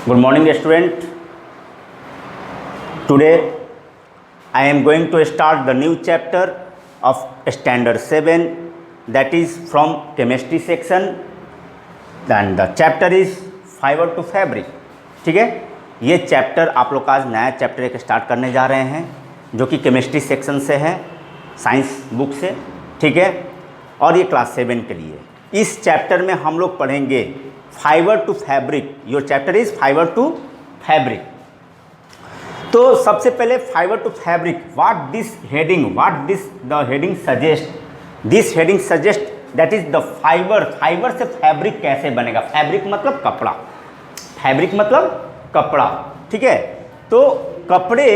Good morning, student. Today I am going to start the new chapter of standard 7, that is from chemistry section, and the chapter is fiber to fabric. ठीक है, ये chapter आप लोग का आज नया chapter एक start करने जा रहे हैं जो कि केमिस्ट्री सेक्शन से है, साइंस बुक से. ठीक है, और ये क्लास 7 के लिए. इस चैप्टर में हम लोग पढ़ेंगे fibre to fabric. Your chapter is fibre to fabric. तो सबसे पहले fibre to fabric, what this the heading suggest. This heading suggest that is the fibre से फैब्रिक कैसे बनेगा. फैब्रिक मतलब कपड़ा, फैब्रिक मतलब कपड़ा. ठीक है, तो कपड़े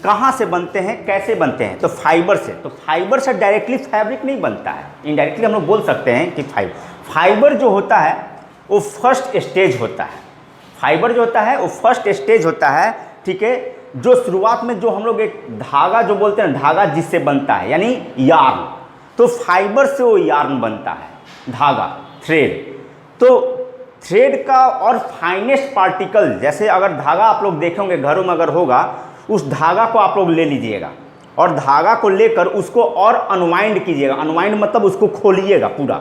कहाँ से बनते हैं, कैसे बनते हैं, तो फाइबर से. तो फाइबर से डायरेक्टली फैब्रिक नहीं बनता है, इनडायरेक्टली हम लोग बोल सकते हैं कि फाइबर जो होता है वो फर्स्ट स्टेज होता है. फाइबर जो होता है वो फर्स्ट स्टेज होता है. ठीक है, जो शुरुआत में जो हम लोग एक धागा जो बोलते हैं, धागा जिससे बनता है यानी यार्न, तो फाइबर से वो यार्न बनता है, धागा, थ्रेड. तो थ्रेड का और फाइनेस्ट पार्टिकल, जैसे अगर धागा आप लोग देखेंगे घरों में अगर होगा, उस धागा को आप लोग ले लीजिएगा और धागा को लेकर उसको और अनवाइंड कीजिएगा. अनवाइंड मतलब उसको खोलिएगा पूरा,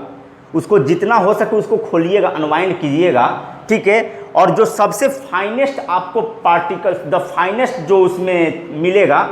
उसको जितना हो सके उसको खोलिएगा, अनवाइंड कीजिएगा. ठीक है, और जो सबसे फाइनेस्ट आपको पार्टिकल, द फाइनेस्ट जो उसमें मिलेगा,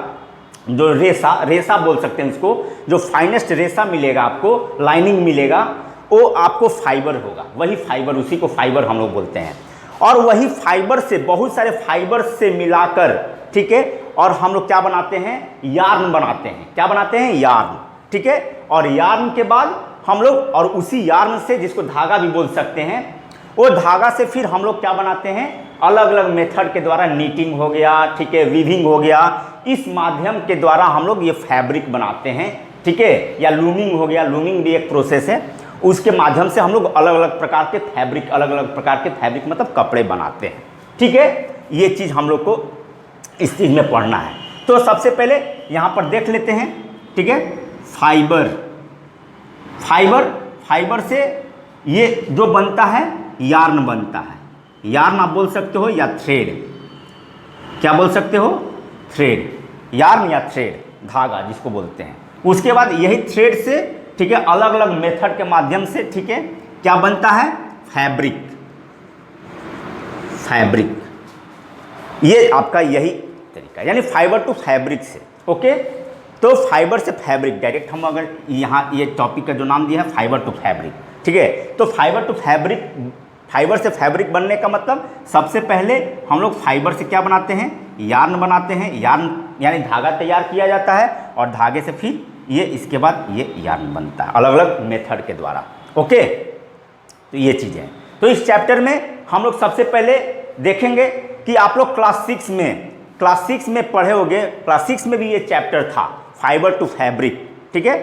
जो रेसा बोल सकते हैं उसको, जो फाइनेस्ट रेसा मिलेगा आपको, लाइनिंग मिलेगा, वो आपको फाइबर होगा. वही फाइबर, उसी को फाइबर हम लोग बोलते हैं. और वही फाइबर से, बहुत सारे फाइबर से मिलाकर, ठीक है, और हम लोग क्या बनाते हैं, यार्न बनाते हैं. क्या बनाते हैं, यार्न. ठीक है, और यार्न के बाद हम लोग, और उसी यार्न से, जिसको धागा भी बोल सकते हैं, वो धागा से फिर हम लोग क्या बनाते हैं, अलग अलग मेथड के द्वारा, नीटिंग हो गया, ठीक है, वीविंग हो गया, इस माध्यम के द्वारा हम लोग ये फैब्रिक बनाते हैं. ठीक है, या लूमिंग हो गया, लूमिंग भी एक प्रोसेस है, उसके माध्यम से हम लोग अलग अलग प्रकार के फैब्रिक, अलग अलग प्रकार के फैब्रिक मतलब कपड़े बनाते हैं. ठीक है, ये चीज़ हम लोग को इस चीज़ में पढ़ना है. तो सबसे पहले यहाँ पर देख लेते हैं. ठीक है, फाइबर से ये जो बनता है, यार्न बनता है. यार्न आप बोल सकते हो या थ्रेड. क्या बोल सकते हो, थ्रेड, यार्न या थ्रेड, धागा जिसको बोलते हैं. उसके बाद यही थ्रेड से, ठीक है, अलग अलग मेथड के माध्यम से, ठीक है, क्या बनता है, फैब्रिक. ये आपका यही तरीका, यानी फाइबर टू फैब्रिक से. ओके, तो फाइबर से फैब्रिक डायरेक्ट हम अगर यहाँ ये टॉपिक का जो नाम दिया है फाइबर टू फैब्रिक. ठीक है, तो फाइबर टू फैब्रिक, फाइबर से फैब्रिक बनने का मतलब, सबसे पहले हम लोग फाइबर से क्या बनाते हैं, यार्न बनाते हैं. यार्न यानी धागा तैयार किया जाता है और धागे से फिर ये, इसके बाद ये यार्न बनता है अलग अलग मेथड के द्वारा. ओके, तो ये चीज़ें. तो इस चैप्टर में हम लोग सबसे पहले देखेंगे कि आप लोग क्लास 6 में पढ़े होंगे. क्लास 6 में भी ये चैप्टर था, फाइबर टू फैब्रिक. ठीक है,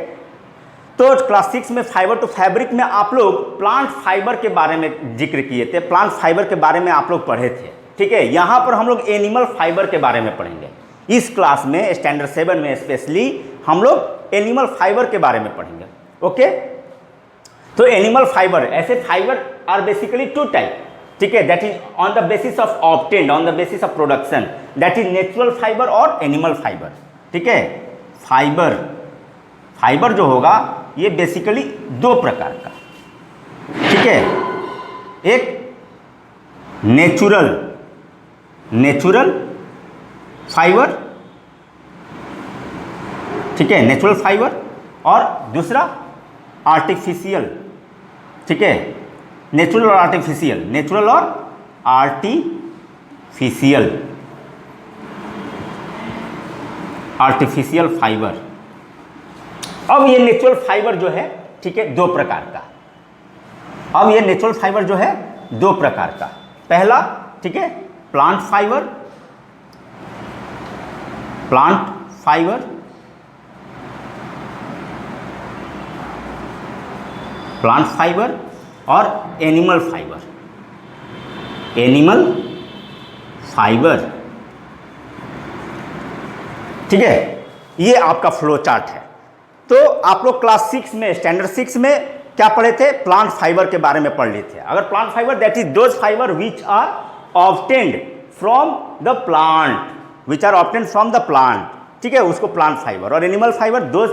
तो क्लास 6 में फाइबर टू फैब्रिक में आप लोग प्लांट फाइबर के बारे में जिक्र किए थे, प्लांट फाइबर के बारे में आप लोग पढ़े थे. ठीक है, यहाँ पर हम लोग एनिमल फाइबर के बारे में पढ़ेंगे. इस क्लास में स्टैंडर्ड 7 में स्पेशली हम लोग एनिमल फाइबर के बारे में पढ़ेंगे. ओके, तो एनिमल फाइबर, ऐसे फाइबर आर बेसिकली 2 टाइप. ठीक है, that is on the basis of obtained, on the basis of production, that is natural fibre और एनिमल फाइबर. ठीक है, फाइबर जो होगा ये बेसिकली 2 प्रकार का. ठीक है, एक नेचुरल फाइबर, ठीक है, नेचुरल फाइबर, और दूसरा आर्टिफिशियल. ठीक है, नेचुरल और आर्टिफिशियल फाइबर. अब ये नेचुरल फाइबर जो है, ठीक है, 2 प्रकार का. अब ये नेचुरल फाइबर जो है 2 प्रकार का. पहला, ठीक है, प्लांट फाइबर और एनिमल फाइबर. ठीक है, ये आपका फ्लो चार्ट है. तो आप लोग क्लास 6 में, स्टैंडर्ड 6 में क्या पढ़े थे, प्लांट फाइबर के बारे में पढ़ लिए थे. अगर plant fibre that is those fibre which are obtained from the plant, which are obtained from the plant, ठीक है, उसको प्लांट फाइबर। और animal fibre those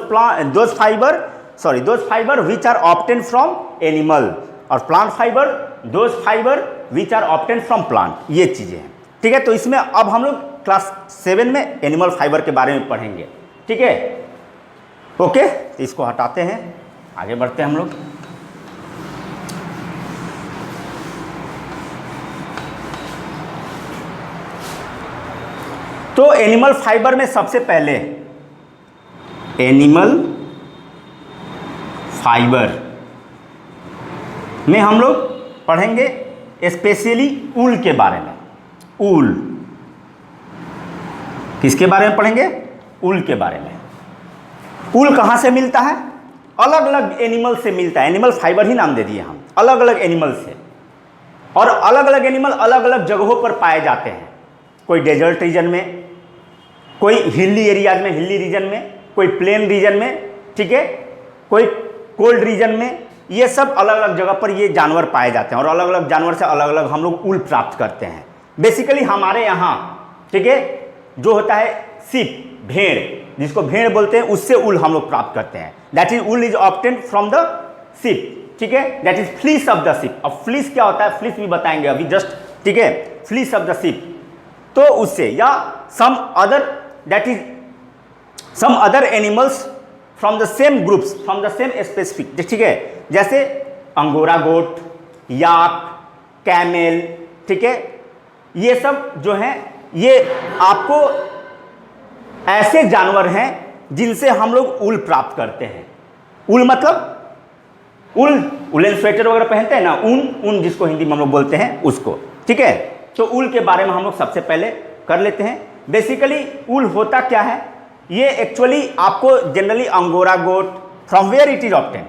fibre which are obtained from animal, और plant fibre those fibre which are obtained from plant, ये चीज़ें हैं, ठीक है। तो इसमें अब हम लोग क्लास 7 में एनिमल फाइबर के बारे में पढ़ेंगे, ठीक है, ओके। तो इसको हटाते हैं, आगे बढ़ते हैं हम लोग। तो एनिमल फाइबर में सबसे पहले एनिमल फाइबर में हम लोग पढ़ेंगे स्पेशली ऊल के बारे में। ऊल किसके बारे में पढ़ेंगे? ऊल के बारे में। ऊल कहाँ से मिलता है? अलग अलग एनिमल से मिलता है, एनिमल फाइबर ही नाम दे दिए हम, अलग अलग एनिमल से। और अलग अलग एनिमल अलग अलग जगहों पर पाए जाते हैं, कोई डेजर्ट रीजन में, कोई हिली एरियाज में, हिली रीजन में, कोई प्लेन रीजन में, ठीक है, कोई कोल्ड रीजन में। ये सब अलग अलग जगह पर ये जानवर पाए जाते हैं और अलग अलग जानवर से अलग अलग हम लोग ऊल प्राप्त करते हैं। बेसिकली हमारे यहाँ, ठीक है, जो होता है सिप, भेड़, जिसको भेड़ बोलते हैं, उससे ऊल हम लोग प्राप्त करते हैं। That is wool is obtained from the sheep, ठीक है, that is fleece of the sheep. अब फ्लीस क्या होता है, फ्लीस भी बताएंगे अभी जस्ट, ठीक है, फ्लीस ऑफ द सिप। तो उससे, या some other, that is some other animals from the same groups, from the same specific, ठीक है, जैसे अंगोरा गोट, याक, कैमेल, ठीक है, ये सब जो हैं ये आपको ऐसे जानवर हैं जिनसे हम लोग ऊल प्राप्त करते हैं। ऊल मतलब वुलन स्वेटर वगैरह पहनते हैं ना, ऊन जिसको हिंदी में हम लोग बोलते हैं उसको, ठीक है। तो ऊल के बारे में हम लोग सबसे पहले कर लेते हैं। बेसिकली ऊल होता क्या है, ये एक्चुअली आपको generally angora goat, from where it is obtained,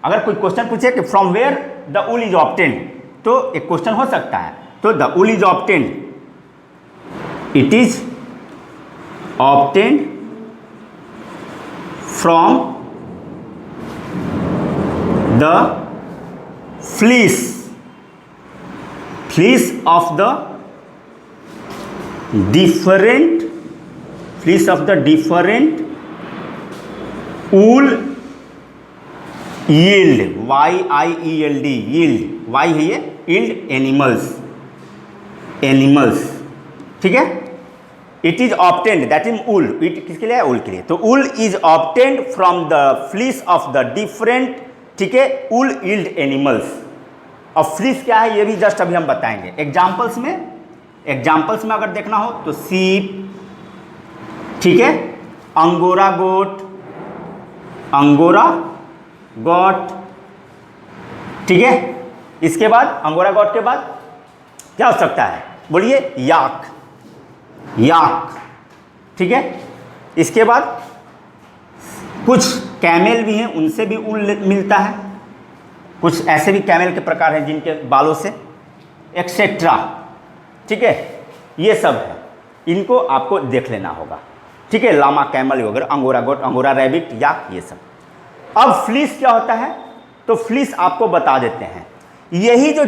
अगर कोई क्वेश्चन पूछे कि from where the wool is obtained, तो एक क्वेश्चन हो सकता है। तो the wool is obtained, it is obtained from the fleece of the different fleece of the different wool yield, yield, yield, y है ये, yield animals, ठीक है। It is obtained, that is wool, it किसके लिए है? Wool के लिए। तो wool is obtained from the fleece of the different, ठीक है, ऊल यील्ड एनिमल्स। अब फ्लीस क्या है ये भी जस्ट अभी हम बताएंगे एग्जाम्पल्स में अगर देखना हो तो सीप, ठीक है, अंगोरा गोट, ठीक है। इसके बाद अंगोरा गोट के बाद क्या हो सकता है, बोलिए? याक, ठीक है। इसके बाद कुछ कैमेल भी हैं, उनसे भी ऊल मिलता है। कुछ ऐसे भी कैमेल के प्रकार हैं जिनके बालों से, एक्सेट्रा, ठीक है, ये सब है, इनको आपको देख लेना होगा, ठीक है। लामा, कैमल वगैरह, अंगोरा गोट, अंगोरा रैबिट, याक, ये सब। अब फ्लीस क्या होता है, तो फ्लीस आपको बता देते हैं। यही जो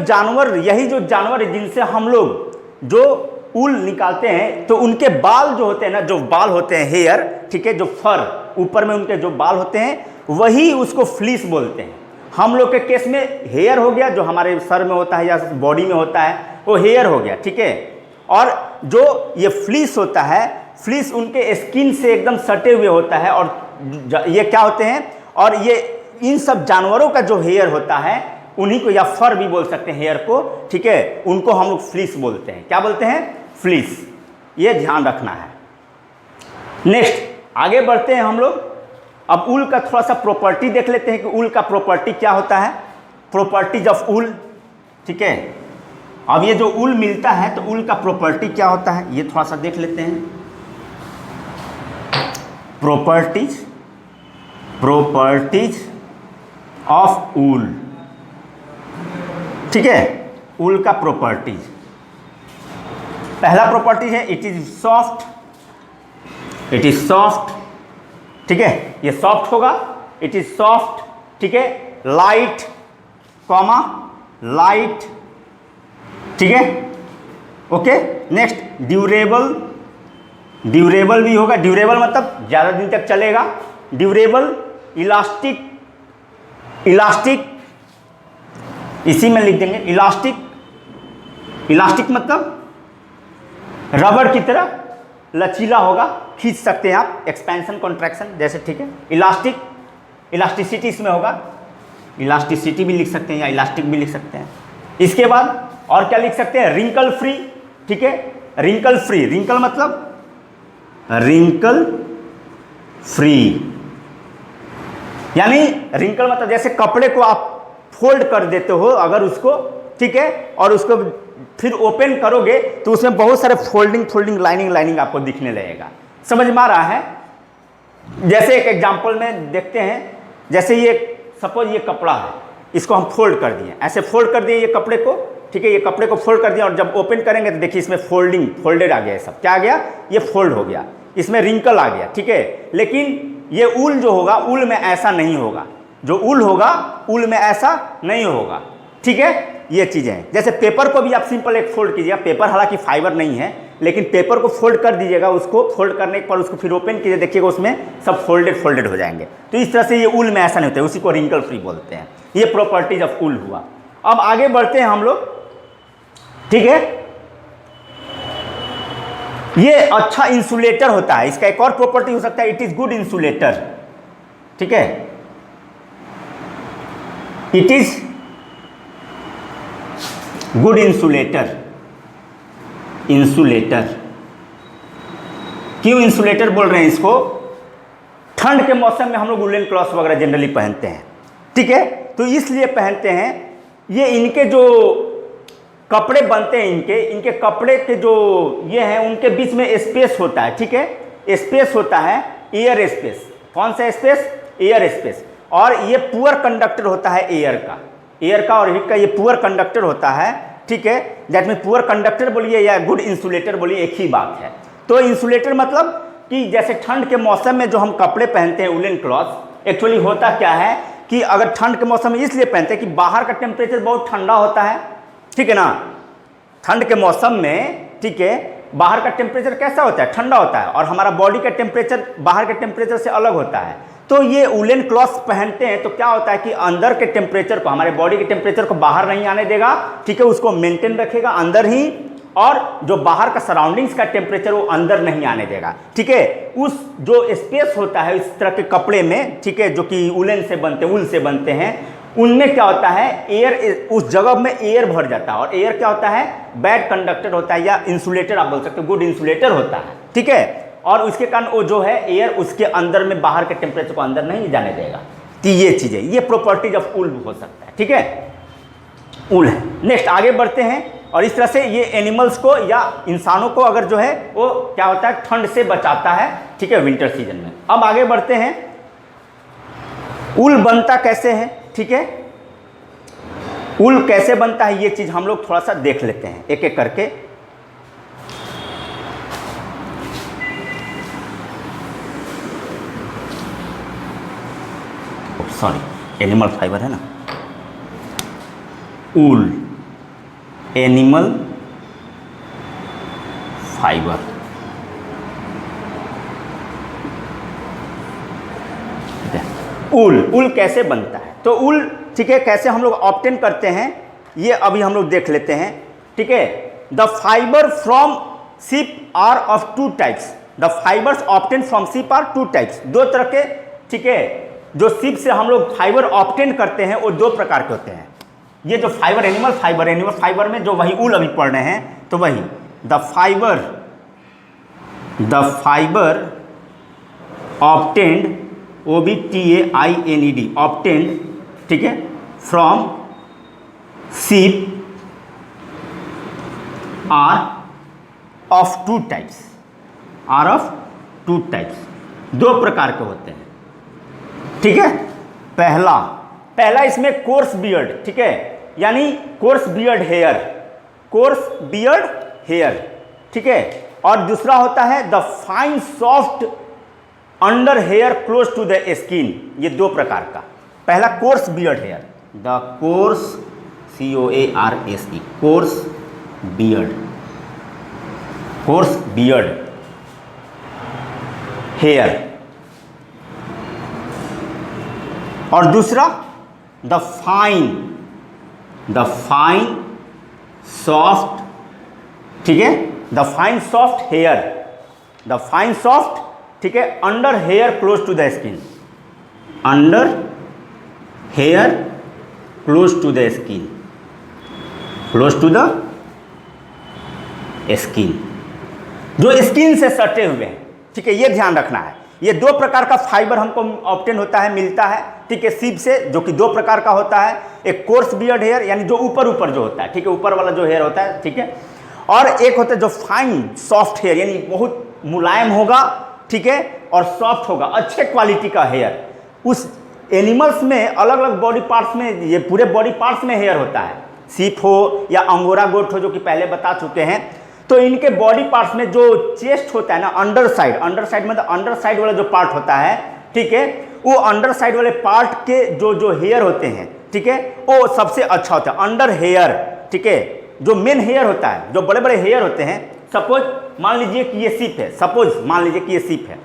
जानवर जिनसे हम लोग जो ऊल निकालते हैं, तो उनके बाल जो होते हैं ना, जो बाल होते हैं, हेयर, ठीक है, जो फर ऊपर में उनके जो बाल होते हैं, वही उसको फ्लीस बोलते हैं। हम लोग के केस में हेयर हो गया, जो हमारे सर में होता है या बॉडी में होता है, वो हेयर हो गया, ठीक है। और जो ये फ्लीस होता है, फ्लीस उनके स्किन से एकदम सटे हुए होता है, और ये क्या होते हैं, और ये इन सब जानवरों का जो हेयर होता है, उन्हीं को, या फर भी बोल सकते हैं हेयर को, ठीक है, उनको हम लोग फ्लीस बोलते हैं। क्या बोलते हैं? फ्लीस। ये ध्यान रखना है। नेक्स्ट आगे बढ़ते हैं हम लोग। अब ऊल का थोड़ा सा प्रॉपर्टी देख लेते हैं कि ऊल का प्रॉपर्टी क्या होता है, प्रॉपर्टीज ऑफ ऊल, ठीक है। अब ये जो ऊल मिलता है, तो ऊल का प्रॉपर्टी क्या होता है, ये थोड़ा सा देख लेते हैं। प्रॉपर्टीज ऑफ ऊल, ठीक है, ऊल का प्रॉपर्टीज। पहला प्रॉपर्टी है इट इज सॉफ्ट, ठीक है, ये सॉफ्ट होगा, इट इज सॉफ्ट, ठीक है, लाइट, ठीक है, ओके। नेक्स्ट ड्यूरेबल, ड्यूरेबल भी होगा, ड्यूरेबल मतलब ज़्यादा दिन तक चलेगा। ड्यूरेबल, इलास्टिक, इलास्टिक इसी में लिख देंगे इलास्टिक, इलास्टिक मतलब रबड़ की तरह लचीला होगा, खींच सकते हैं आप, एक्सपेंशन कॉन्ट्रैक्शन जैसे, ठीक है। इलास्टिक, इलास्टिसिटी इसमें होगा, इलास्टिसिटी भी लिख सकते हैं या इलास्टिक भी लिख सकते हैं। इसके बाद और क्या लिख सकते हैं, रिंकल फ्री, ठीक है। रिंकल फ्री, रिंकल मतलब रिंकल फ्री, यानी रिंकल मतलब जैसे कपड़े को आप फोल्ड कर देते हो अगर उसको, ठीक है, और उसको फिर ओपन करोगे तो उसमें बहुत सारे फोल्डिंग लाइनिंग आपको दिखने लगेगा। समझ में आ रहा है? जैसे एक एग्जांपल में देखते हैं, जैसे ये सपोज ये कपड़ा है, इसको हम फोल्ड कर दिए, ऐसे फोल्ड कर दिए ये कपड़े को, ठीक है, ये कपड़े को फोल्ड कर दिया, और जब ओपन करेंगे तो देखिए इसमें फोल्डेड आ गया, सब क्या आ गया, ये फोल्ड हो गया, इसमें रिंकल आ गया, ठीक है। लेकिन ये ऊल जो होगा, ऊल में ऐसा नहीं होगा, जो ऊल होगा ऊल में ऐसा नहीं होगा, ठीक है। ये चीज़ें हैं, जैसे पेपर को भी आप सिंपल एक फोल्ड कीजिएगा, पेपर हालांकि फाइबर नहीं है, लेकिन पेपर को फोल्ड कर दीजिएगा, उसको फोल्ड करने के बाद उसको फिर ओपन कीजिए, देखिएगा उसमें सब फोल्डेड हो जाएंगे। तो इस तरह से ये ऊल में ऐसा नहीं होता है, उसी को रिंकल फ्री बोलते हैं। ये प्रॉपर्टीज ऑफ ऊल हुआ। अब आगे बढ़ते हैं हम लोग, ठीक है। ये अच्छा इंसुलेटर होता है, इसका एक और प्रॉपर्टी हो सकता है, इट इज गुड इंसुलेटर, ठीक है। It is good insulator, insulator क्यों इंसुलेटर बोल रहे हैं इसको, ठंड के मौसम में हम लोग वुलन क्लॉथ वगैरह जनरली पहनते हैं, ठीक है। तो इसलिए पहनते हैं, ये इनके जो कपड़े बनते हैं, इनके कपड़े के जो ये हैं, उनके बीच में स्पेस होता है, ठीक है, स्पेस होता है, एयर स्पेस। कौन सा स्पेस, एयर स्पेस। और ये पुअर कंडक्टर होता है एयर का और हीट का, ये पुअर कंडक्टर होता है, ठीक है। दैट मीन पुअर कंडक्टर बोलिए या गुड इंसुलेटर बोलिए, एक ही बात है। तो इंसुलेटर मतलब कि जैसे ठंड के मौसम में जो हम कपड़े पहनते हैं वुलन क्लॉथ, एक्चुअली होता क्या है कि अगर ठंड के मौसम में इसलिए पहनते हैं कि बाहर का टेम्परेचर बहुत ठंडा होता है, ठीक है ना। ठंड के मौसम में, ठीक है, बाहर का टेम्परेचर कैसा होता है, ठंडा होता है, और हमारा बॉडी का टेम्परेचर बाहर के टेम्परेचर से अलग होता है। तो ये वुलन क्लॉथ पहनते हैं तो क्या होता है कि अंदर के टेम्परेचर को, हमारे बॉडी के टेम्परेचर को बाहर नहीं आने देगा, ठीक है, उसको मेंटेन रखेगा अंदर ही, और जो बाहर का सराउंडिंग्स का टेम्परेचर वो अंदर नहीं आने देगा, ठीक है। उस जो स्पेस होता है इस तरह के कपड़े में, ठीक है, जो कि वुलन से बनते, वूल से बनते हैं, उनमें क्या होता है, एयर, उस जगह में एयर भर जाता है, और एयर क्या होता है, बैड कंडक्टर होता है, या इंसुलेटर आप बोल सकते हो, गुड इंसुलेटर होता है, ठीक है। और उसके कारण वो जो है एयर उसके अंदर में बाहर के टेम्परेचर को अंदर नहीं जाने देगा। तो ये चीज़ें, ये प्रॉपर्टीज ऑफ ऊल हो सकता है, ठीक है, ऊल है। नेक्स्ट आगे बढ़ते हैं, और इस तरह से ये एनिमल्स को या इंसानों को अगर जो है वो क्या होता है, ठंड से बचाता है, ठीक है, विंटर सीजन में। अब आगे बढ़ते हैं, ऊल बनता कैसे है, ठीक है, ऊल कैसे बनता है, ये चीज़ हम लोग थोड़ा सा देख लेते हैं एक एक करके। सॉरी, एनिमल फाइबर है ना, ऊल एनिमल फाइबर, ऊल कैसे बनता है, तो ऊल, ठीक है, कैसे हम लोग ऑब्टेन करते हैं ये अभी हम लोग देख लेते हैं, ठीक है। The fibre from sheep are of two types, the fibres obtain from sheep are two types, दो तरह के, ठीक है, जो शिप से हम लोग फाइबर ऑब्टेन करते हैं वो दो प्रकार के होते हैं। ये जो फाइबर, एनिमल फाइबर में जो वही ऊल अभी पढ़ रहे हैं, तो वही the fibre obtained, OBTAINED, obtained, ठीक है, from sheep are of two types, दो प्रकार के होते हैं, ठीक है। पहला इसमें कोर्स बियर्ड, ठीक है, यानी कोर्स बियर्ड हेयर, ठीक है। और दूसरा होता है the fine soft under hair close to the skin, ये दो प्रकार का। पहला coarse beard hair, the coarse COARSE, coarse beard coarse beard hair, और दूसरा द फाइन सॉफ्ट, ठीक है, the fine soft hair, the fine soft, ठीक है, under hair close to the skin, under hair close to the skin, close to the skin, जो skin से सटे हुए हैं, ठीक है, ये ध्यान रखना है। ये दो प्रकार का फाइबर हमको ऑब्टेन होता है, मिलता है, ठीक है, सीप से, जो कि दो प्रकार का होता है, एक कोर्स बियर्ड हेयर यानी जो ऊपर ऊपर जो होता है, ठीक है, ऊपर वाला जो हेयर होता है, ठीक है, और एक होता है जो फाइन सॉफ्ट हेयर यानी बहुत मुलायम होगा, ठीक है, और सॉफ्ट होगा, अच्छे क्वालिटी का हेयर। उस एनिमल्स में अलग अलग बॉडी पार्ट्स में, ये पूरे बॉडी पार्ट्स में हेयर होता है, सीप हो या अंगोरा गोट हो, जो कि पहले बता चुके हैं। तो इनके बॉडी पार्ट्स में जो चेस्ट होता है ना, अंडर साइड मतलब अंडर साइड वाला जो पार्ट होता है, ठीक है, वो अंडर साइड वाले पार्ट के जो हेयर होते हैं, ठीक है, वो सबसे अच्छा होता है अंडर हेयर, ठीक है, जो मेन हेयर होता है, जो बड़े बड़े हेयर होते हैं। सपोज मान लीजिए कि ये सीप है, सपोज मान लीजिए कि ये सीप है,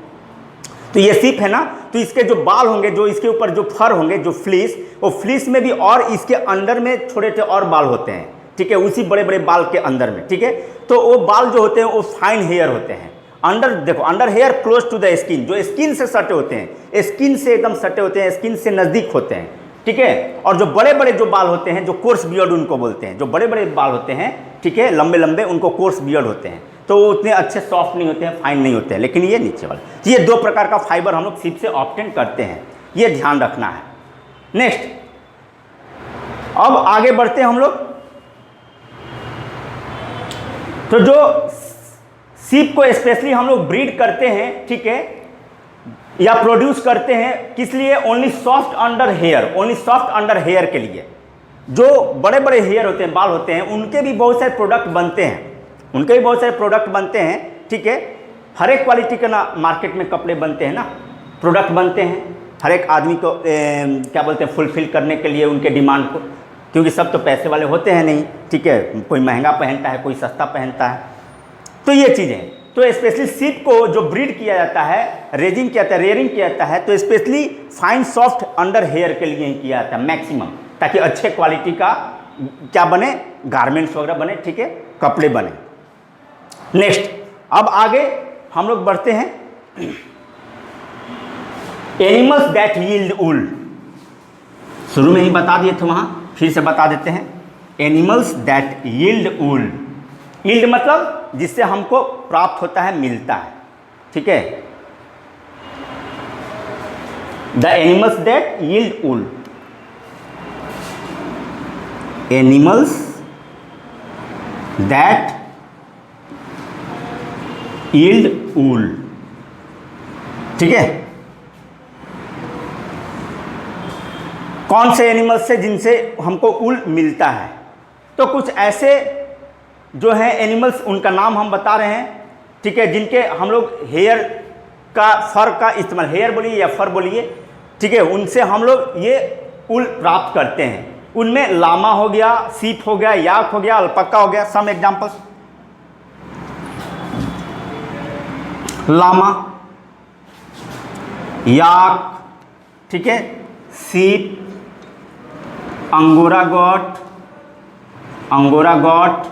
तो ये सीप है ना, तो इसके जो बाल होंगे, जो इसके ऊपर जो फर होंगे, जो फ्लीस, वो फ्लीस में भी और इसके अंदर में छोटे छोटे और बाल होते हैं, ठीक है, उसी बड़े बड़े बाल के अंदर में, ठीक है। तो वो बाल जो होते हैं वो फाइन हेयर होते हैं। अंडर देखो, under hair close to the skin, जो स्किन से सटे होते हैं, स्किन से एकदम सटे होते हैं, स्किन से नज़दीक होते हैं, ठीक है। और जो बड़े बड़े जो बाल होते हैं, जो कोर्स बियर्ड उनको बोलते हैं, जो बड़े बड़े बाल होते हैं, ठीक है, लंबे लंबे, उनको कोर्स बियर्ड होते हैं। तो वो उतने अच्छे सॉफ्ट नहीं होते हैं, फाइन नहीं होते हैं, लेकिन ये नीचे वाले, तो ये दो प्रकार का फाइबर हम लोग सीप से ऑब्टेन करते हैं, ये ध्यान रखना है। नेक्स्ट, अब आगे बढ़ते हैं हम लोग। तो जो सीप को स्पेशली हम लोग ब्रीड करते हैं, ठीक है, या प्रोड्यूस करते हैं, किस लिए? Only soft under hair, only soft under hair के लिए। जो बड़े बड़े हेयर होते हैं, बाल होते हैं, उनके भी बहुत सारे प्रोडक्ट बनते हैं, उनके भी बहुत सारे प्रोडक्ट बनते हैं, ठीक है। हर एक क्वालिटी के ना मार्केट में कपड़े बनते हैं ना, प्रोडक्ट बनते हैं, हर एक आदमी को क्या बोलते हैं, फुलफिल करने के लिए उनके डिमांड को, क्योंकि सब तो पैसे वाले होते हैं नहीं, ठीक है, कोई महंगा पहनता है, कोई सस्ता पहनता है। तो ये चीज़ें, तो स्पेशली सीप को जो ब्रीड किया जाता है, रेजिंग किया जाता है, रेयरिंग किया जाता है, तो specially fine soft under hair के लिए ही किया जाता है मैक्सिमम, ताकि अच्छे क्वालिटी का क्या बने, गारमेंट्स वगैरह बने, ठीक है, कपड़े बने। नेक्स्ट, अब आगे हम लोग बढ़ते हैं। एनिमल्स दैट यील्ड वूल, शुरू में ही बता दिए थे, वहाँ फिर से बता देते हैं। Animals that yield wool, yield मतलब जिससे हमको प्राप्त होता है, मिलता है, ठीक है। The animals that yield wool, animals that yield wool, ठीक है। कौन से एनिमल्स से जिनसे हमको वूल मिलता है? तो कुछ ऐसे जो हैं एनिमल्स, उनका नाम हम बता रहे हैं, ठीक है, जिनके हम लोग हेयर का, फर का इस्तेमाल, हेयर बोलिए या फर बोलिए, ठीक है, उनसे हम लोग ये वूल प्राप्त करते हैं। उनमें लामा हो गया, सीप हो गया, याक हो गया, अल्पाका हो गया। सम एग्जाम्पल्स, लामा, याक, ठीक है, सीप, अंगोरा गॉट,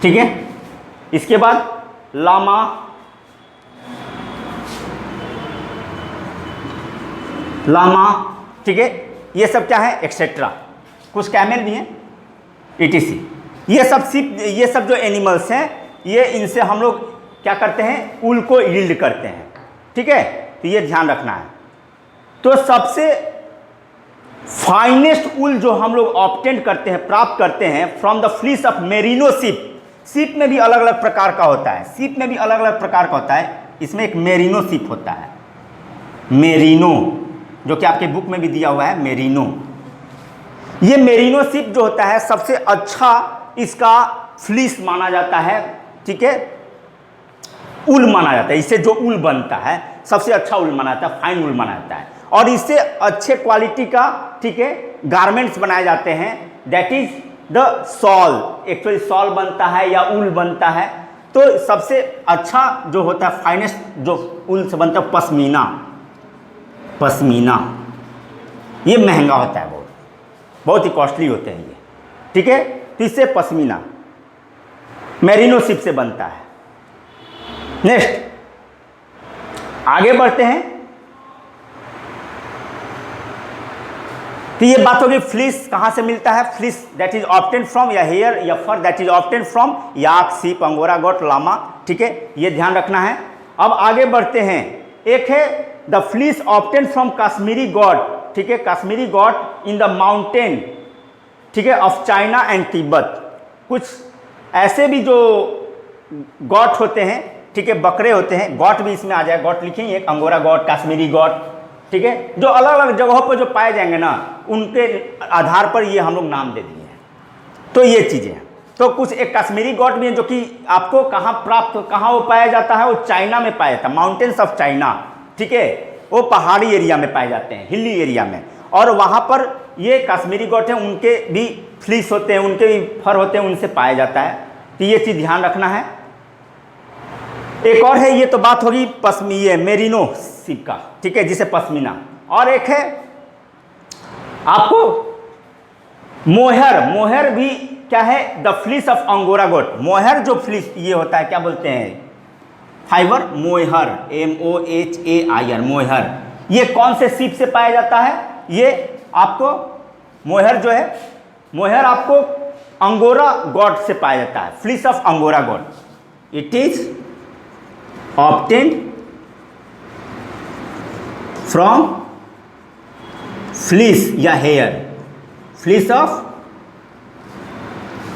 ठीक है। इसके बाद लामा, ठीक है, ये सब क्या है, एक्सेट्रा। कुछ कैमल भी हैं, ETC। ये सब सिर्फ, ये सब जो एनिमल्स हैं, ये इनसे हम लोग क्या करते हैं, वूल को यील्ड करते हैं, ठीक है। तो ये ध्यान रखना है। तो सबसे फाइनेस्ट वूल जो हम लोग ऑब्टेन करते हैं, प्राप्त करते हैं, from the fleece of merino सीप। सीप में भी अलग अलग प्रकार का होता है, सीप में भी अलग अलग प्रकार का होता है। इसमें एक मेरिनो सीप होता है, मेरिनो, जो कि आपके बुक में भी दिया हुआ है, मेरिनो। ये मेरिनो सीप जो होता है, सबसे अच्छा इसका फ्लीस माना जाता है, ठीक है, वूल माना जाता है। इससे जो वूल बनता है, सबसे अच्छा वूल माना जाता है, फाइन वूल माना जाता है। और इससे अच्छे क्वालिटी का, ठीक है, गारमेंट्स बनाए जाते हैं। That is the shawl, actually shawl बनता है या वूल बनता है। तो सबसे अच्छा जो होता है, फाइनेस्ट जो ऊन से बनता है, पश्मीना। पश्मीना ये महंगा होता है, बहुत ही कॉस्टली होते हैं ये, ठीक है। तो इससे पश्मीना मेरिनो सिप से बनता है। नेक्स्ट आगे बढ़ते हैं। तो ये बात होगी फ्लीस कहाँ से मिलता है। Fleece that is obtain from, या हेयर या fur that is obtain from yak, sheep, angora गोट, लामा, ठीक है, ये ध्यान रखना है। अब आगे बढ़ते हैं। एक है the fleece obtain from Kashmiri got, ठीक है, Kashmiri got in the mountain, ठीक है, ऑफ चाइना एंड तिब्बत। कुछ ऐसे भी जो गॉट होते हैं, ठीक है, बकरे होते हैं, गॉट भी इसमें आ जाए, गॉट लिखेंगे, एक अंगोरा गॉट, कश्मीरी गॉट, ठीक है, जो अलग अलग जगहों पर जो पाए जाएंगे ना, उनके आधार पर ये हम लोग नाम दे दिए हैं। तो ये चीज़ें हैं। तो कुछ एक कश्मीरी गॉट भी है जो कि आपको कहाँ प्राप्त, कहाँ वो पाया जाता है, वो चाइना में पाया जाता है, माउंटेन्स ऑफ चाइना, ठीक है, वो पहाड़ी एरिया में पाए जाते हैं, हिली एरिया में। और वहाँ पर ये कश्मीरी गॉट हैं, उनके भी फ्लीस होते हैं, उनके भी फर होते हैं, उनसे पाया जाता है। तो ये चीज़ ध्यान रखना है। एक और है, ये तो बात होगी ये मेरिनो सिप का, ठीक है, जिसे पश्मीना। और एक है आपको मोहर। मोहर भी क्या है, द फ्लीस ऑफ अंगोरा गोट। मोहर जो फ्लीस ये होता है, क्या बोलते हैं, फाइबर, मोहर, MOHAIR, मोहर। ये कौन से सीप से पाया जाता है, ये आपको मोहर जो है, मोहर आपको अंगोरा गॉड से पाया जाता है, fleece of angora goat. It is obtained from fleece या हेयर, फ्लीस ऑफ,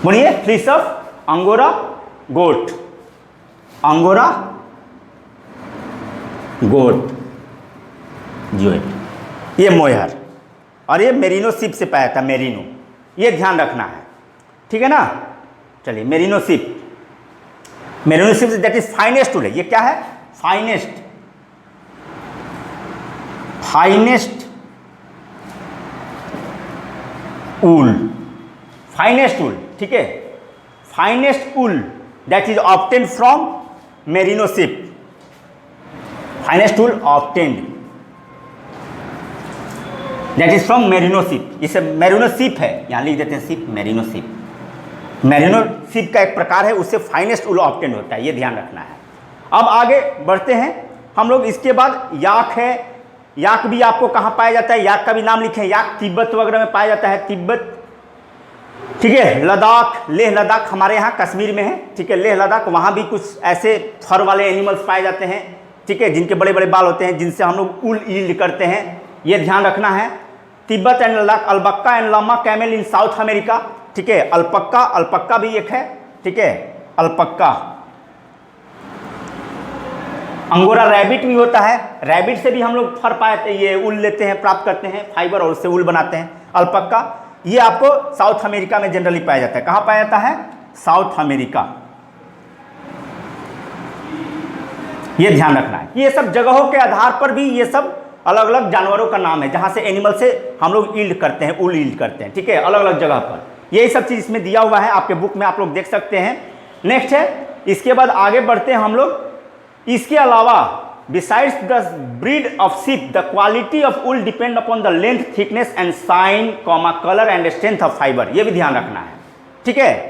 बोलिए, fleece of angora goat, angora goat जो है ये मोहर। और ये मेरिनो सिप से पाया था, मेरिनो, ये ध्यान रखना है, ठीक है ना। चलिए, merino sheep, merino sheep that is finest wool है। ये क्या है, finest, finest wool, finest wool, ठीक है, finest wool that is obtain from merino sheep, finest wool obtained that is from merino sheep. इसे मेरिनो सिप है, यहाँ लिख देते हैं sheep, merino sheep. Merino sheep का एक प्रकार है, उससे फाइनेस्ट ऊल ऑब्टेन होता है, ये ध्यान रखना है। अब आगे बढ़ते हैं हम लोग। इसके बाद याक है। याक भी आपको कहाँ पाया जाता है, याक का भी नाम लिखें, याक तिब्बत वगैरह में पाया जाता है, तिब्बत, ठीक है, लद्दाख, लेह लद्दाख हमारे यहाँ कश्मीर में है, ठीक है, लेह लद्दाख, वहाँ भी कुछ ऐसे फर वाले एनिमल्स पाए जाते हैं, ठीक है, जिनके बड़े बड़े बाल होते हैं, जिनसे हम लोग ऊल यील्ड करते हैं, ये ध्यान रखना है। Tibet and Ladakh, alpaca and llama camel in South America, ठीक है, अल्पक्का, अल्पक्का भी एक है, ठीक है, अल्पक्का। अंगोरा रैबिट भी होता है, रैबिट से भी हम लोग फर पाते, ये ऊल लेते हैं, प्राप्त करते हैं फाइबर, और उससे ऊल बनाते हैं। अल्पक्का ये आपको साउथ अमेरिका में जनरली पाया जाता है। कहाँ पाया जाता है, साउथ अमेरिका, ये ध्यान रखना है। ये सब जगहों के आधार पर भी ये सब अलग अलग जानवरों का नाम है, जहाँ से एनिमल से हम लोग ईल्ड करते हैं, ऊल ईल्ड करते हैं, ठीक है, अलग अलग जगह पर। यही सब चीज़ इसमें दिया हुआ है, आपके बुक में आप लोग देख सकते हैं। नेक्स्ट है, इसके बाद आगे बढ़ते हैं हम लोग। इसके अलावा besides the breed of sheep, the quality of wool depend upon the length, thickness and shine, colour and strength of fibre, ये भी ध्यान रखना है, ठीक है,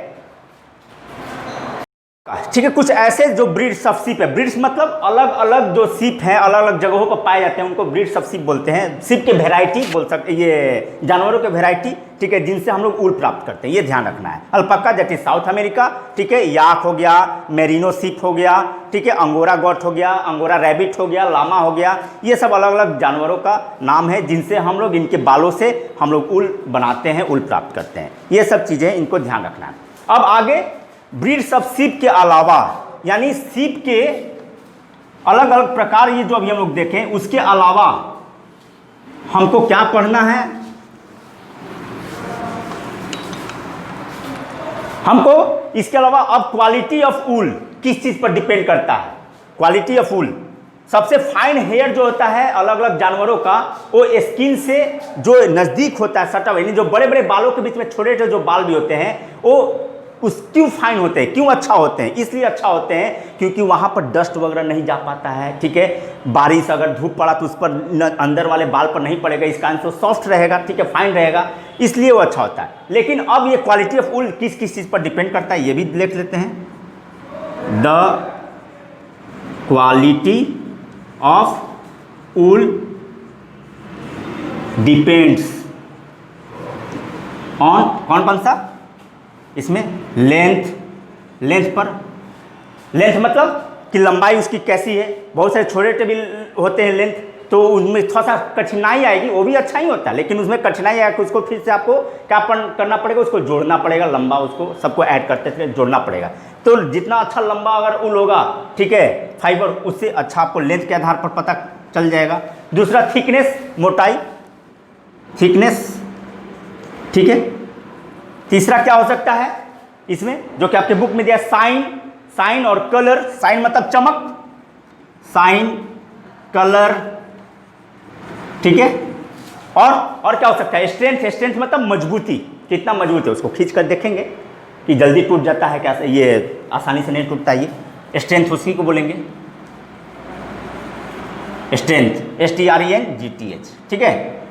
ठीक है। कुछ ऐसे जो ब्रीड्स ऑफ सिप है, ब्रीड्स मतलब अलग अलग जो सिप हैं, अलग अलग जगहों पर पाए जाते हैं, उनको ब्रीड्स ऑफ सिप बोलते हैं। सिप के वेराइटी बोल सकते, ये जानवरों के वेराइटी, ठीक है, जिनसे हम लोग ऊल प्राप्त करते हैं, ये ध्यान रखना है। अल्पक्का दैट इज साउथ अमेरिका, ठीक है, याक हो गया, मेरिनो सिप हो गया, ठीक है, अंगोरा गॉट हो गया, अंगोरा रैबिट हो गया, लामा हो गया, ये सब अलग अलग जानवरों का नाम है, जिनसे हम लोग, इनके बालों से हम लोग ऊल बनाते हैं, ऊल प्राप्त करते हैं। ये सब चीज़ें इनको ध्यान रखना है। अब आगे ब्रीड्स ऑफ सिप के अलावा, यानी सिप के अलग अलग प्रकार, ये जो अभी हम लोग देखें, उसके अलावा हमको क्या पढ़ना है, हमको इसके अलावा अब क्वालिटी ऑफ ऊल किस चीज पर डिपेंड करता है। क्वालिटी ऑफ ऊल, सबसे फाइन हेयर जो होता है अलग अलग जानवरों का, वो स्किन से जो नज़दीक होता है, सटा हुआ, यानी जो बड़े बड़े बालों के बीच में छोटे छोटे जो बाल भी होते हैं, वो क्यों फाइन होते हैं, क्यों अच्छा होते हैं? इसलिए अच्छा होते हैं क्योंकि वहाँ पर डस्ट वगैरह नहीं जा पाता है, ठीक है। बारिश अगर धूप पड़ा तो उस पर अंदर वाले बाल पर नहीं पड़ेगा, इस कारण से वो सॉफ्ट रहेगा, ठीक है, फाइन रहेगा, इसलिए वो अच्छा होता है। लेकिन अब ये क्वालिटी ऑफ वूल किस किस चीज़ पर डिपेंड करता है ये भी देख लेते हैं। The quality of wool depends on कौन सा, इसमें लेंथ पर, लेंथ मतलब कि लंबाई उसकी कैसी है। बहुत सारे छोटे टेबल होते हैं लेंथ, तो उनमें थोड़ा सा कठिनाई आएगी, वो भी अच्छा ही होता है, लेकिन उसमें कठिनाई आएगी कि उसको फिर से आपको क्या करना पड़ेगा, उसको जोड़ना पड़ेगा, लंबा उसको सबको ऐड करते थे जोड़ना पड़ेगा। तो जितना अच्छा लंबा अगर ऊल होगा, ठीक है, फाइबर, उससे अच्छा आपको लेंथ के आधार पर पता चल जाएगा। दूसरा थिकनेस, मोटाई, थिकनेस, ठीक है। तीसरा क्या हो सकता है इसमें, जो कि आपके बुक में दिया, साइन और कलर। साइन मतलब चमक, साइन, कलर, ठीक है। और क्या हो सकता है, स्ट्रेंथ मतलब मजबूती, कितना मजबूत है, उसको खींच कर देखेंगे कि जल्दी टूट जाता है क्या, ये आसानी से नहीं टूटता, ये स्ट्रेंथ उसी को बोलेंगे, स्ट्रेंथ, STRENGTH, ठीक है,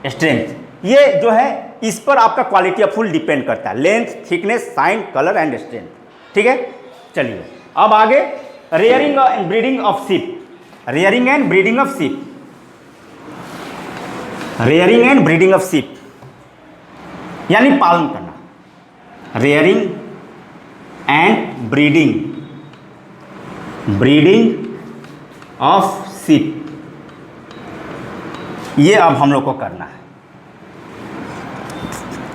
स्ट्रेंथ। ये जो है इस पर आपका क्वालिटी ऑफ वूल डिपेंड करता है, length, thickness, shine, colour and strength, ठीक है। चलिए अब आगे, rearing and breeding of sheep, rearing and breeding of sheep, rearing and breeding of sheep यानी पालन करना, rearing and breeding of sheep, ये अब हम लोग को करना है।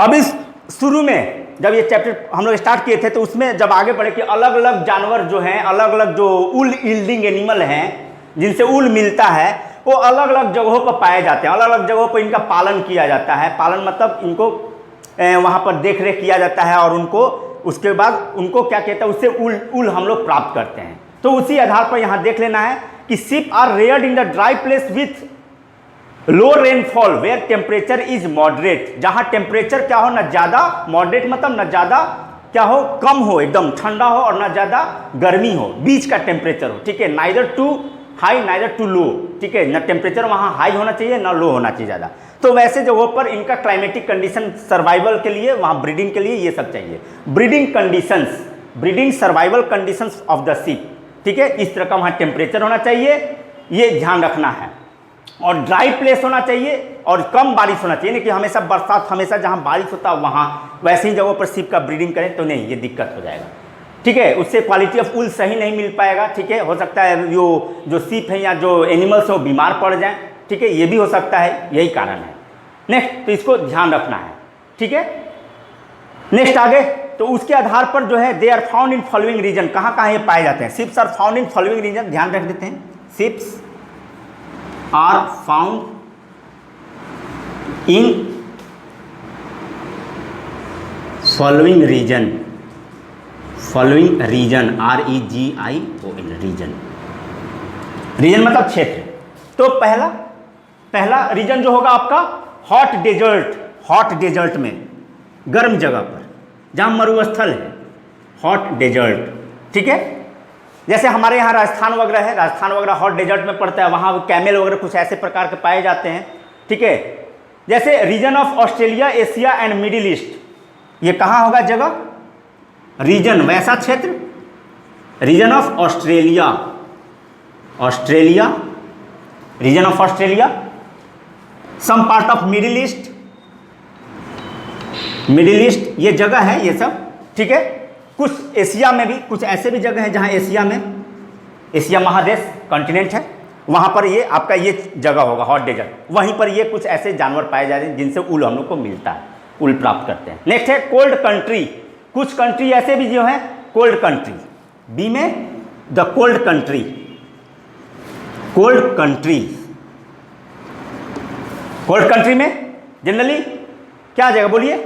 अब इस शुरू में जब ये चैप्टर हम लोग स्टार्ट किए थे तो उसमें जब आगे बढ़े कि अलग अलग जानवर जो हैं, अलग अलग जो ऊल यील्डिंग एनिमल हैं जिनसे ऊल मिलता है, वो अलग अलग जगहों पर पाए जाते हैं, अलग अलग जगहों पर इनका पालन किया जाता है। पालन मतलब इनको वहाँ पर देख रेख किया जाता है और उनको उसके बाद उनको क्या कहता है, उससे ऊल हम लोग प्राप्त करते हैं। तो उसी आधार पर यहाँ देख लेना है कि sheep are reared in the dry place with low rainfall where temperature is moderate, जहां टेम्परेचर क्या हो, ना ज्यादा, मॉडरेट मतलब ना ज्यादा क्या हो, कम हो, एकदम ठंडा हो, और ना ज्यादा गर्मी हो, बीच का टेम्परेचर हो, ठीक है, neither too high neither too low, ठीक है, ना टेम्परेचर वहां हाई होना चाहिए ना लो होना चाहिए ज्यादा। तो वैसे जगहों पर इनका क्लाइमेटिक कंडीशन सर्वाइवल के लिए, वहां ब्रीडिंग के लिए ये सब चाहिए। Breeding conditions, breeding survival conditions of the ship, ठीक है, इस तरह का वहां टेम्परेचर होना चाहिए, ये ध्यान रखना है। और ड्राई प्लेस होना चाहिए और कम बारिश होना चाहिए, नहीं कि हमेशा बरसात, हमेशा जहां बारिश होता है वहां वैसे ही जगहों पर शिप का ब्रीडिंग करें तो नहीं, ये दिक्कत हो जाएगा, ठीक है, उससे क्वालिटी ऑफ वूल सही नहीं मिल पाएगा, ठीक है। हो सकता है जो शिप है या जो एनिमल्स है वो बीमार पड़ जाएं, ठीक है, ये भी हो सकता है, यही कारण है। नेक्स्ट, तो इसको ध्यान रखना है, ठीक है। नेक्स्ट आगे, तो उसके आधार पर जो है they are found in following region, कहाँ कहाँ ये पाए जाते हैं, sheeps are found in following region, ध्यान रख देते हैं, sheeps are found in following region, REGION, region मतलब क्षेत्र। तो पहला रीजन जो होगा आपका हॉट डेजर्ट में, गर्म जगह पर जहां मरुस्थल है, हॉट डेजर्ट, ठीक है। जैसे हमारे यहाँ राजस्थान वगैरह है, राजस्थान वगैरह हॉट डेजर्ट में पड़ता है, वहाँ कैमल वगैरह कुछ ऐसे प्रकार के पाए जाते हैं, ठीक है। जैसे region of Australia, Asia and Middle East, ये कहाँ होगा जगह, रीजन वैसा क्षेत्र, region of Australia, region of Australia, some part of Middle East, ये जगह है ये सब, ठीक है। कुछ एशिया में भी, कुछ ऐसे भी जगह हैं जहां एशिया महादेश कॉन्टिनेंट है, वहां पर ये आपका ये जगह होगा हॉट डेजर्ट, वहीं पर ये कुछ ऐसे जानवर पाए जा रहे हैं जिनसे ऊल हम लोग को मिलता है, ऊल प्राप्त करते हैं। नेक्स्ट है कोल्ड कंट्री, कुछ कंट्री ऐसे भी जो है कोल्ड कंट्री, बी में द कोल्ड कंट्री में जनरली क्या जगह बोलिए,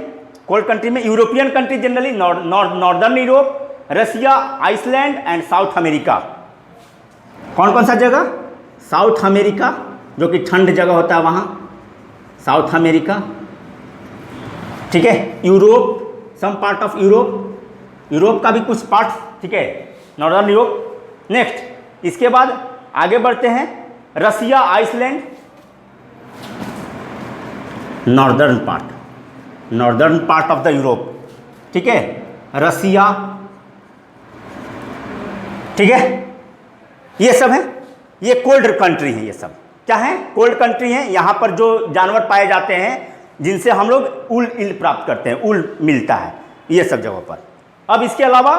कोल्ड कंट्री में European country generally, northern Europe, Russia, Iceland and South America. कौन सा जगह, साउथ अमेरिका, जो कि ठंड जगह होता है वहां, साउथ अमेरिका, ठीक है। Europe, some part of Europe, Europe का भी कुछ पार्ट, ठीक है, नॉर्दर्न यूरोप। नेक्स्ट इसके बाद आगे बढ़ते हैं, Russia Iceland, northern part of the Europe, ठीक है, रसिया, ठीक है, ये सब है, ये कोल्ड कंट्री है। ये सब क्या है? कोल्ड कंट्री है। यहाँ पर जो जानवर पाए जाते हैं जिनसे हम लोग ऊल प्राप्त करते हैं, ऊल मिलता है ये सब जगहों पर। अब इसके अलावा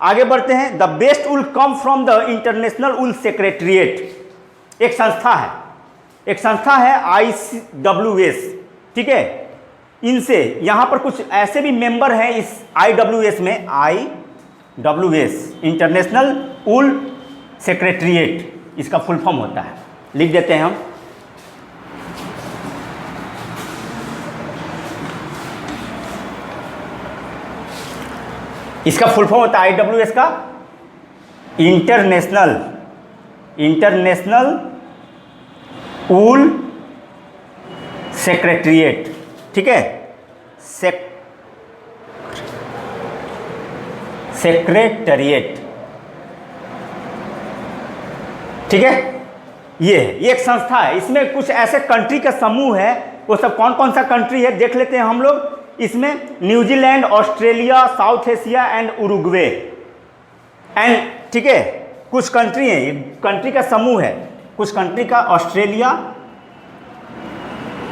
आगे बढ़ते हैं, the best wool come from the international wool secretariat. एक संस्था है IWS, ठीक है। इनसे यहाँ पर कुछ ऐसे भी मेंबर हैं इस IWS में, IWS इंटरनेशनल ऊल सेक्रेटरिएट, इसका फुल फॉर्म होता है, लिख देते हैं हम। इसका फुल फॉर्म होता है IWS का इंटरनेशनल ऊल सेक्रेटरिएट, ठीक है, सेक्रेटरिएट, ठीक है। ये एक संस्था है, इसमें कुछ ऐसे कंट्री का समूह है। वो सब कौन कौन सा कंट्री है देख लेते हैं हम लोग। इसमें New Zealand, Australia, south Asia and Uruguay and, ठीक है, कुछ कंट्री हैं, कंट्री का समूह है। कुछ कंट्री का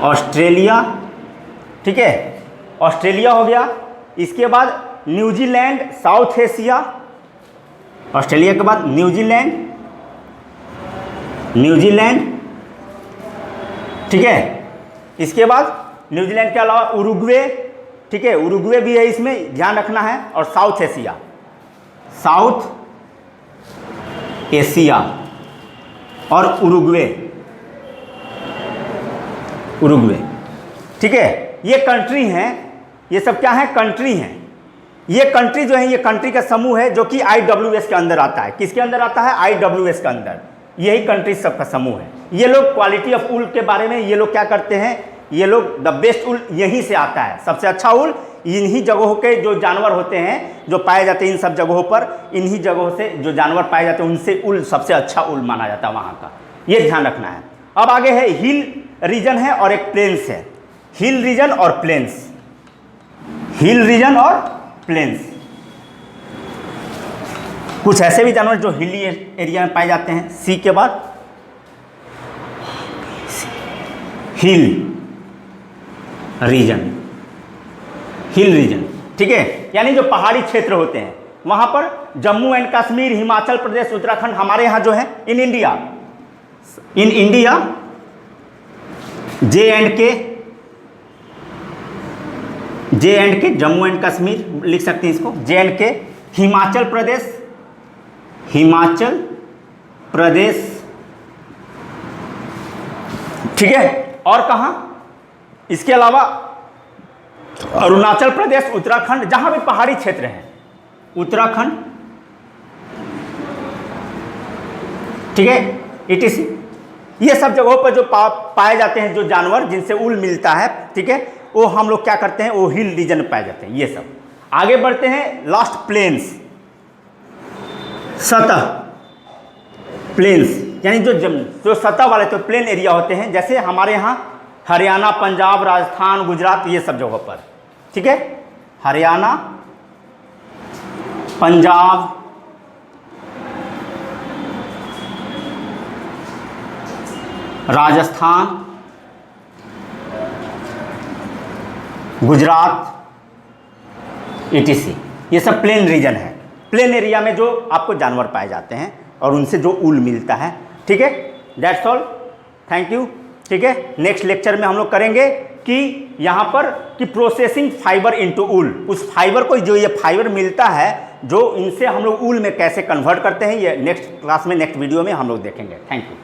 ऑस्ट्रेलिया, ठीक है, ऑस्ट्रेलिया हो गया। इसके बाद न्यूजीलैंड, साउथ एशिया, ऑस्ट्रेलिया के बाद न्यूजीलैंड, ठीक है। इसके बाद न्यूजीलैंड के अलावा उरुग्वे, ठीक है, उरुग्वे भी है, इसमें ध्यान रखना है। और साउथ एशिया और उरुग्वे, ठीक है, ये कंट्री हैं। ये सब क्या है? कंट्री हैं। ये कंट्री जो है, ये कंट्री का समूह है जो कि IWS के अंदर आता है। किसके अंदर आता है? IWS के अंदर। यही कंट्री सब का समूह है। ये लोग क्वालिटी ऑफ ऊल के बारे में ये लोग क्या करते हैं, ये लोग द बेस्ट ऊल यहीं से आता है, सबसे अच्छा ऊल इन्हीं जगहों के जो जानवर होते हैं जो पाए जाते हैं इन सब जगहों पर, इन्हीं जगहों से जो जानवर पाए जाते हैं उनसे ऊल सबसे अच्छा ऊल माना जाता है वहाँ का, ये ध्यान रखना है। अब आगे है हिल रीजन है और एक प्लेन्स है। हिल रीजन और प्लेन्स, कुछ ऐसे भी जानवर जो हिली एरिया में पाए जाते हैं। सी के बाद हिल रीजन, ठीक है, यानी जो पहाड़ी क्षेत्र होते हैं वहां पर जम्मू एंड कश्मीर, हिमाचल प्रदेश, उत्तराखंड, हमारे यहाँ जो है इन इंडिया जे एंड के, जम्मू एंड कश्मीर लिख सकते हैं इसको, जे एंड के, हिमाचल प्रदेश, ठीक है। और कहाँ? इसके अलावा अरुणाचल प्रदेश, उत्तराखंड, जहां भी पहाड़ी क्षेत्र हैं, उत्तराखंड, ठीक है, ETC, ये सब जगहों पर जो पाए जाते हैं जो जानवर जिनसे ऊल मिलता है, ठीक है, वो हम लोग क्या करते हैं, वो हिल रीजन में पाए जाते हैं। ये सब आगे बढ़ते हैं, लास्ट प्लेन्स, सतह प्लेन्स, यानी जो सतह वाले तो प्लेन एरिया होते हैं, जैसे हमारे यहाँ हरियाणा, पंजाब, राजस्थान, गुजरात, ये सब जगहों पर, ठीक है, हरियाणा, पंजाब, राजस्थान, गुजरात, ETC, ये सब प्लेन रीजन है। प्लेन एरिया में जो आपको जानवर पाए जाते हैं और उनसे जो ऊल मिलता है, ठीक है। दैट्स ऑल, थैंक यू, ठीक है। नेक्स्ट लेक्चर में हम लोग करेंगे कि यहाँ पर कि प्रोसेसिंग फाइबर इनटू ऊल, उस फाइबर को, जो ये फाइबर मिलता है जो इनसे हम लोग ऊल में कैसे कन्वर्ट करते हैं, ये नेक्स्ट क्लास में, नेक्स्ट वीडियो में हम लोग देखेंगे। Thank you.